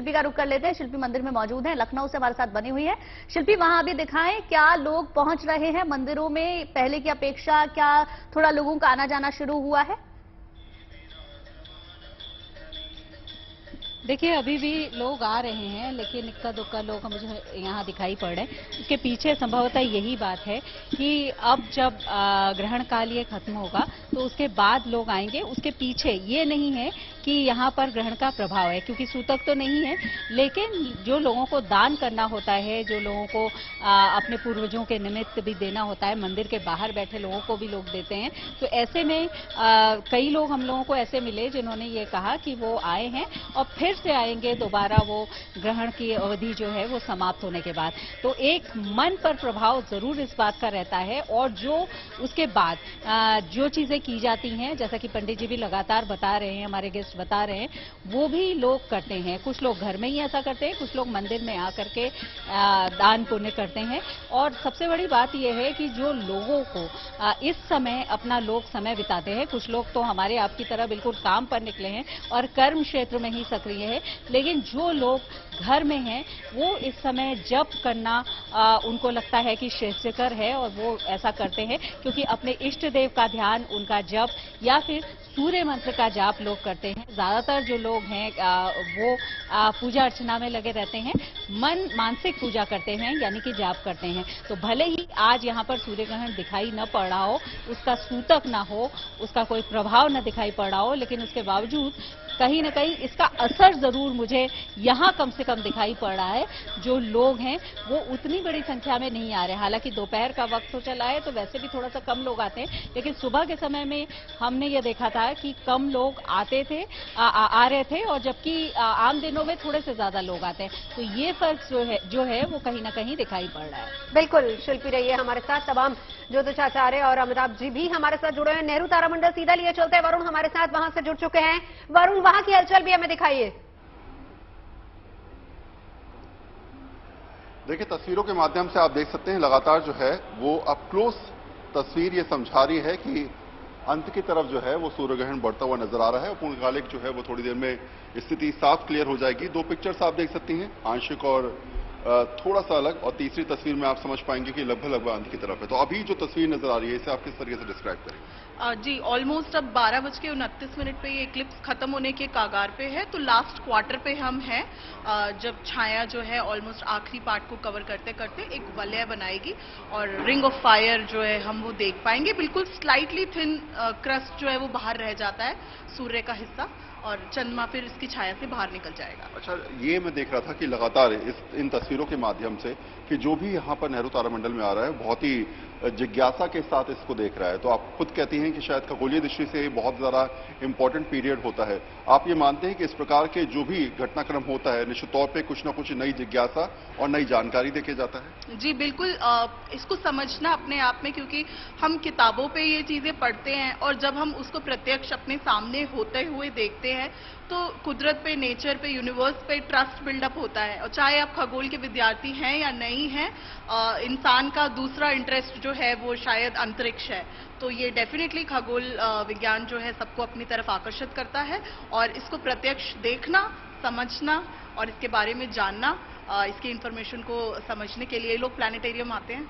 शिल्पी का रुख कर लेते हैं। शिल्पी मंदिर में मौजूद है, लखनऊ से हमारे साथ बनी हुई है। शिल्पी, वहां अभी दिखाएं क्या लोग पहुंच रहे हैं मंदिरों में, पहले की अपेक्षा क्या थोड़ा लोगों का आना जाना शुरू हुआ है? देखिए, अभी भी लोग आ रहे हैं, लेकिन इक्का दुक्का लोग मुझे यहाँ दिखाई पड़ रहे हैं। इसके पीछे संभवतः यही बात है कि अब जब ग्रहण काल ये खत्म होगा तो उसके बाद लोग आएंगे। उसके पीछे ये नहीं है कि यहाँ पर ग्रहण का प्रभाव है, क्योंकि सूतक तो नहीं है, लेकिन जो लोगों को दान करना होता है, जो लोगों को अपने पूर्वजों के निमित्त भी देना होता है, मंदिर के बाहर बैठे लोगों को भी लोग देते हैं। तो ऐसे में कई लोग हम लोगों को ऐसे मिले जिन्होंने ये कहा कि वो आए हैं और फिर से आएंगे दोबारा वो ग्रहण की अवधि जो है वो समाप्त होने के बाद। तो एक मन पर प्रभाव जरूर इस बात का रहता है, और जो उसके बाद जो चीजें की जाती हैं, जैसा कि पंडित जी भी लगातार बता रहे हैं, हमारे गेस्ट बता रहे हैं, वो भी लोग करते हैं। कुछ लोग घर में ही ऐसा करते हैं, कुछ लोग मंदिर में आकर के दान पुण्य करते हैं। और सबसे बड़ी बात यह है कि जो लोगों को इस समय अपना लोग समय बिताते हैं, कुछ लोग तो हमारे आपकी तरह बिल्कुल काम पर निकले हैं और कर्म क्षेत्र में ही सक्रिय है, लेकिन जो लोग घर में हैं वो इस समय जप करना उनको लगता है कि श्रेष्ठकर है, और वो ऐसा करते हैं क्योंकि अपने इष्ट देव का ध्यान, उनका जप या फिर सूर्य मंत्र का जाप लोग करते हैं। ज्यादातर जो लोग हैं वो पूजा अर्चना में लगे रहते हैं, मानसिक पूजा करते हैं, यानी कि जाप करते हैं। तो भले ही आज यहाँ पर सूर्य ग्रहण दिखाई न पड़ रहा हो, उसका सूतक ना हो, उसका कोई प्रभाव न दिखाई पड़ रहा हो, लेकिन उसके बावजूद कहीं न कहीं इसका असर जरूर मुझे यहाँ कम से कम दिखाई पड़ रहा है। जो लोग हैं वो उतनी बड़ी संख्या में नहीं आ रहे। हालांकि दोपहर का वक्त तो चला है तो वैसे भी थोड़ा सा कम लोग आते हैं, लेकिन सुबह के समय में हमने ये देखा था कि कम लोग आते थे, आ रहे थे, और जबकि आम दिनों में थोड़े से ज्यादा लोग आते हैं। तो ये फर्क जो है वो कहीं ना कहीं दिखाई पड़ रहा है। बिल्कुल शिल्पी रही है हमारे साथ। तमाम ज्योतिषाचार्य और अमिताभ जी भी हमारे साथ जुड़े हैं। नेहरू तारामंडल सीधा लिए चलते हैं, वरुण हमारे साथ वहां से जुड़ चुके हैं। वरुण, वहां की हलचल भी हमें दिखाइए। देखिए, तस्वीरों के माध्यम से आप देख सकते हैं लगातार जो है वो अप क्लोज तस्वीर ये समझा रही है कि अंत की तरफ जो है वो सूर्य ग्रहण बढ़ता हुआ नजर आ रहा है, और पूर्णकालिक जो है वो थोड़ी देर में स्थिति साफ क्लियर हो जाएगी। दो पिक्चर्स आप देख सकती हैं, आंशिक और थोड़ा सा अलग, और तीसरी तस्वीर में आप समझ पाएंगे कि लगभग अंत की तरफ है। तो अभी जो तस्वीर नजर आ रही है इसे आप किस तरीके से डिस्क्राइब करेंगे? जी, ऑलमोस्ट अब 12:29 पे ये इक्लिप्स खत्म होने के कागार पे है। तो लास्ट क्वार्टर पे हम हैं, जब छाया जो है ऑलमोस्ट आखिरी पार्ट को कवर करते करते एक वलय बनाएगी और रिंग ऑफ फायर जो है हम वो देख पाएंगे। बिल्कुल स्लाइटली थिन क्रस्ट जो है वो बाहर रह जाता है, सूर्य का हिस्सा, और चंद्रमा फिर इसकी छाया से बाहर निकल जाएगा। अच्छा, ये मैं देख रहा था कि लगातार इन तस्वीरों के माध्यम से कि जो भी यहाँ पर नेहरू तारामंडल में आ रहा है बहुत ही जिज्ञासा के साथ इसको देख रहा है। तो आप खुद कहती हैं कि शायद खगोलीय दृष्टि से बहुत ज्यादा इंपॉर्टेंट पीरियड होता है। आप ये मानते हैं कि इस प्रकार के जो भी घटनाक्रम होता है निश्चित तौर पे कुछ ना कुछ नई जिज्ञासा और नई जानकारी देके जाता है? जी बिल्कुल, इसको समझना अपने आप में, क्योंकि हम किताबों पे ये चीजें पढ़ते हैं और जब हम उसको प्रत्यक्ष अपने सामने होते हुए देखते हैं तो कुदरत पे, नेचर पे, यूनिवर्स पे ट्रस्ट बिल्डअप होता है। और चाहे आप खगोल के विद्यार्थी हैं या नहीं हैं, इंसान का दूसरा इंटरेस्ट जो है वो शायद अंतरिक्ष है। तो ये डेफिनेटली खगोल विज्ञान जो है सबको अपनी तरफ आकर्षित करता है, और इसको प्रत्यक्ष देखना, समझना और इसके बारे में जानना, इसकी इंफॉर्मेशन को समझने के लिए लोग प्लानिटेरियम आते हैं।